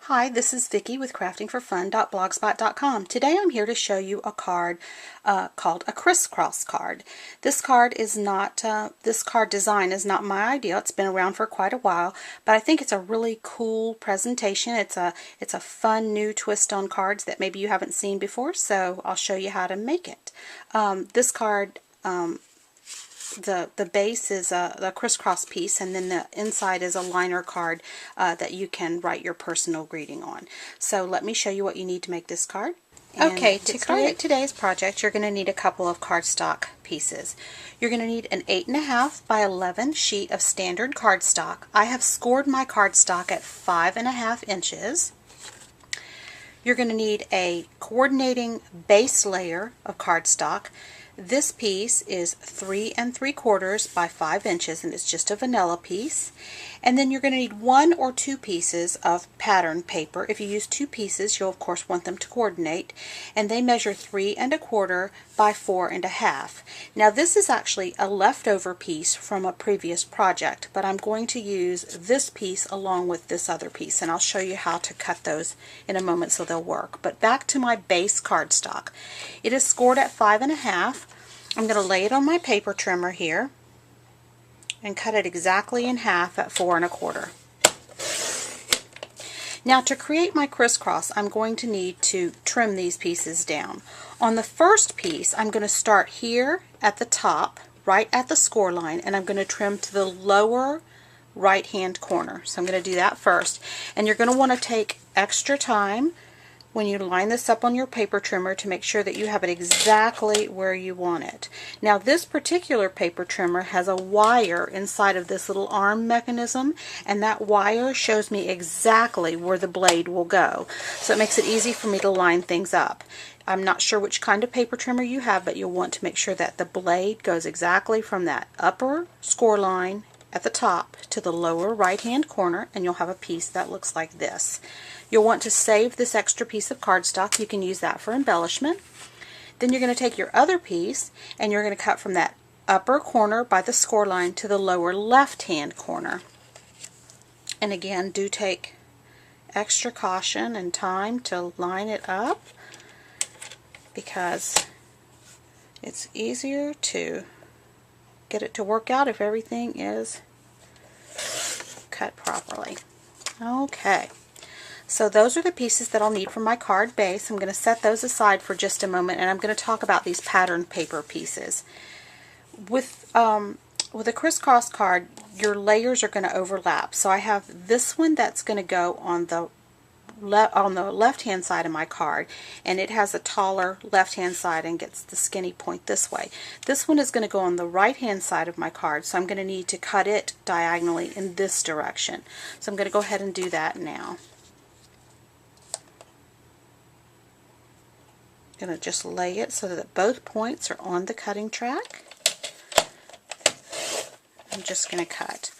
Hi, this is Vicki with craftingforfun.blogspot.com. Today I'm here to show you a card called a crisscross card. This card design is not my idea. It's been around for quite a while, but I think it's a really cool presentation. It's a fun new twist on cards that maybe you haven't seen before, so I'll show you how to make it. This card, the base is the crisscross piece, and then the inside is a liner card that you can write your personal greeting on. So let me show you what you need to make this card. Okay, to create today's project, you're going to need a couple of cardstock pieces. You're going to need an 8.5 by 11 sheet of standard cardstock. I have scored my cardstock at 5.5 inches. You're going to need a coordinating base layer of cardstock. This piece is 3 3/4 by 5 inches, and it's just a vanilla piece. And then you're going to need 1 or 2 pieces of pattern paper. If you use 2 pieces, you'll of course want them to coordinate, and they measure 3 1/4 by 4 1/2. Now this is actually a leftover piece from a previous project, but I'm going to use this piece along with this other piece, and I'll show you how to cut those in a moment so they'll work. But back to my base cardstock. It is scored at 5.5. I'm going to lay it on my paper trimmer here and cut it exactly in half at 4 1/4. Now to create my crisscross, I'm going to need to trim these pieces down. On the first piece, I'm going to start here at the top, right at the score line, and I'm going to trim to the lower right hand corner. So I'm going to do that first, and you're going to want to take extra time when you line this up on your paper trimmer to make sure that you have it exactly where you want it. Now this particular paper trimmer has a wire inside of this little arm mechanism, and that wire shows me exactly where the blade will go. So it makes it easy for me to line things up. I'm not sure which kind of paper trimmer you have, but you'll want to make sure that the blade goes exactly from that upper score line at the top to the lower right hand corner, and you'll have a piece that looks like this. You'll want to save this extra piece of cardstock. You can use that for embellishment. Then you're going to take your other piece and you're going to cut from that upper corner by the score line to the lower left hand corner. And again, do take extra caution and time to line it up, because it's easier to get it to work out if everything is cut properly. Okay. So those are the pieces that I'll need for my card base. I'm going to set those aside for just a moment, and I'm going to talk about these pattern paper pieces. With a crisscross card, your layers are going to overlap. So I have this one that's going to go on the left hand side of my card, and it has a taller left hand side and gets the skinny point this way. This one is going to go on the right hand side of my card, so I'm going to need to cut it diagonally in this direction. So I'm going to go ahead and do that now. I'm going to just lay it so that both points are on the cutting track. I'm just going to cut,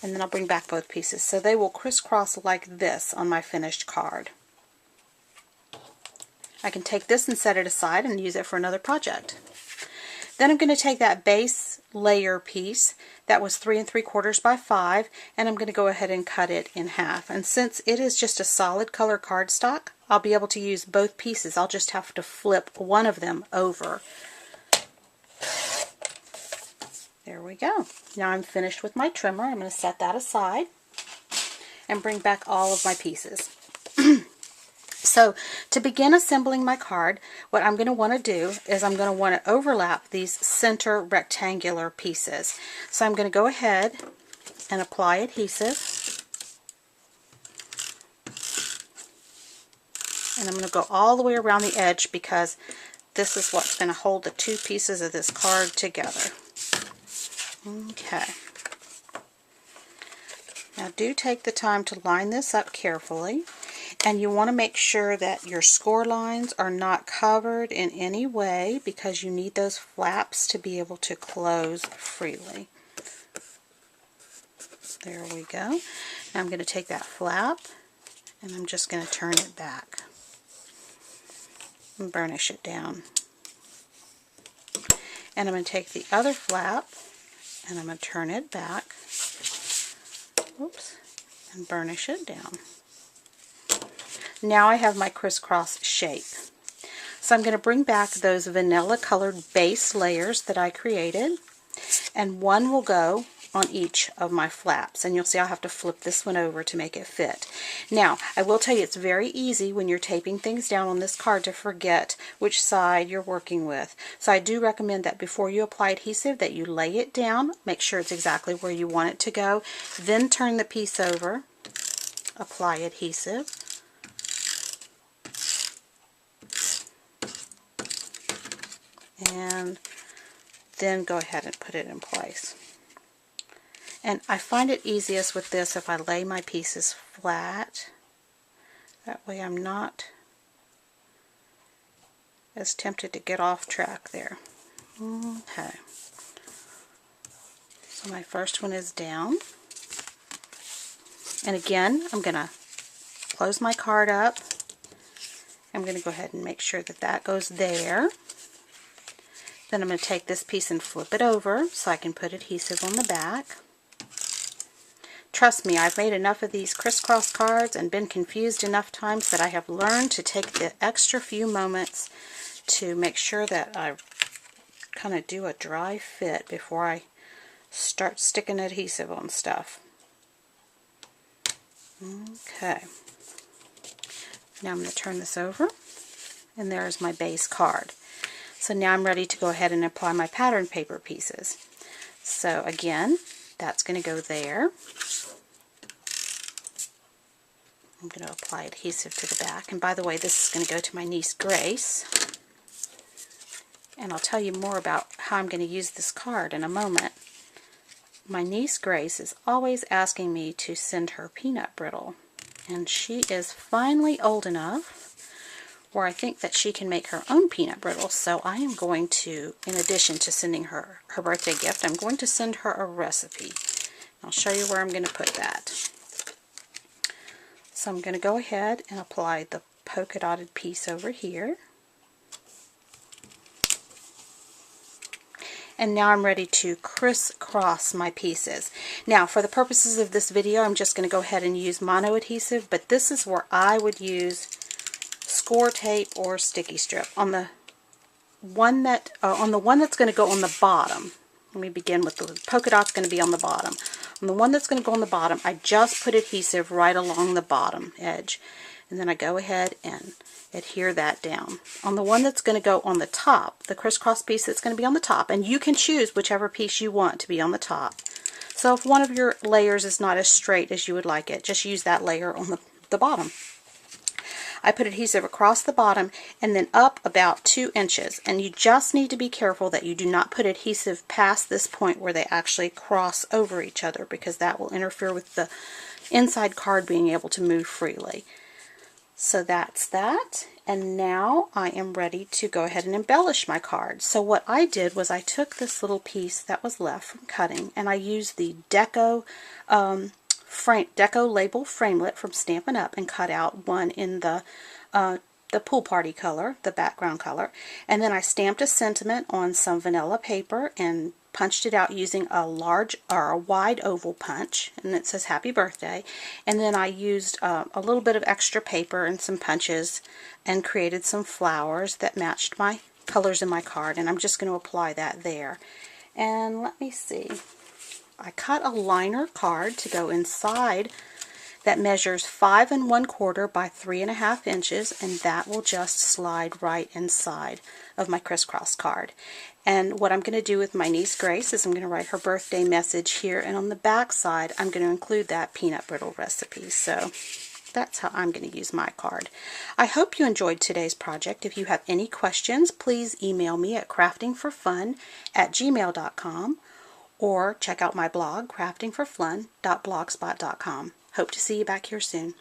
and then I'll bring back both pieces so they will crisscross like this on my finished card. I can take this and set it aside and use it for another project. Then I'm going to take that base layer piece that was 3 3/4 by 5, and I'm going to go ahead and cut it in half. And since it is just a solid color cardstock, I'll be able to use both pieces. I'll just have to flip one of them over. There we go. Now I'm finished with my trimmer. I'm going to set that aside and bring back all of my pieces. So to begin assembling my card, what I'm going to want to do is I'm going to want to overlap these center rectangular pieces. So I'm going to go ahead and apply adhesive, and I'm going to go all the way around the edge, because this is what's going to hold the two pieces of this card together. Okay. Now do take the time to line this up carefully, and you want to make sure that your score lines are not covered in any way, because you need those flaps to be able to close freely. There we go. Now I'm going to take that flap and I'm just going to turn it back and burnish it down. And I'm going to take the other flap and I'm going to turn it back, oops, and burnish it down. now I have my crisscross shape. So I'm going to bring back those vanilla colored base layers that I created, and one will go on each of my flaps, and you'll see I'll have to flip this one over to make it fit. Now I will tell you, it's very easy when you're taping things down on this card to forget which side you're working with. So I do recommend that before you apply adhesive that you lay it down, make sure it's exactly where you want it to go, then turn the piece over, apply adhesive, and then go ahead and put it in place. And I find it easiest with this if I lay my pieces flat. That way I'm not as tempted to get off track there. Okay. So my first one is down. And again, I'm going to close my card up. I'm going to go ahead and make sure that that goes there. Then I'm going to take this piece and flip it over so I can put adhesive on the back. Trust me, I've made enough of these crisscross cards and been confused enough times that I have learned to take the extra few moments to make sure that I kind of do a dry fit before I start sticking adhesive on stuff. Okay. Now I'm going to turn this over, and there's my base card. So now I'm ready to go ahead and apply my pattern paper pieces. So again, that's going to go there. I'm going to apply adhesive to the back. And by the way, this is going to go to my niece Grace. And I'll tell you more about how I'm going to use this card in a moment. My niece Grace is always asking me to send her peanut brittle. And she is finally old enough where I think that she can make her own peanut brittle. So I am going to, in addition to sending her her birthday gift, I'm going to send her a recipe. I'll show you where I'm going to put that. So I'm going to go ahead and apply the polka dotted piece over here. And now I'm ready to crisscross my pieces. Now for the purposes of this video, I'm just going to go ahead and use mono adhesive, but this is where I would use score tape or sticky strip. On the one that's going to go on the bottom, let me begin with the polka dot's going to be on the bottom. On the one that's going to go on the bottom, I just put adhesive right along the bottom edge. And then I go ahead and adhere that down. On the one that's going to go on the top, the crisscross piece that's going to be on the top, and you can choose whichever piece you want to be on the top. So if one of your layers is not as straight as you would like it, just use that layer on the bottom. I put adhesive across the bottom and then up about 2 inches. And you just need to be careful that you do not put adhesive past this point where they actually cross over each other, because that will interfere with the inside card being able to move freely. So that's that. And now I am ready to go ahead and embellish my card. So what I did was I took this little piece that was left from cutting, and I used the Deco label framelit from Stampin' Up! And cut out one in the pool party color, the background color. And then I stamped a sentiment on some vanilla paper and punched it out using a large or a wide oval punch, and it says happy birthday. And then I used a little bit of extra paper and some punches and created some flowers that matched my colors in my card, and I'm just going to apply that there. And let me see, I cut a liner card to go inside that measures 5 1/4 by 3.5 inches, and that will just slide right inside of my crisscross card. And what I'm going to do with my niece Grace is I'm going to write her birthday message here, and on the back side I'm going to include that peanut brittle recipe. So that's how I'm going to use my card. I hope you enjoyed today's project. If you have any questions, please email me at craftingforfun@gmail.com or check out my blog, craftingforfun.blogspot.com. Hope to see you back here soon.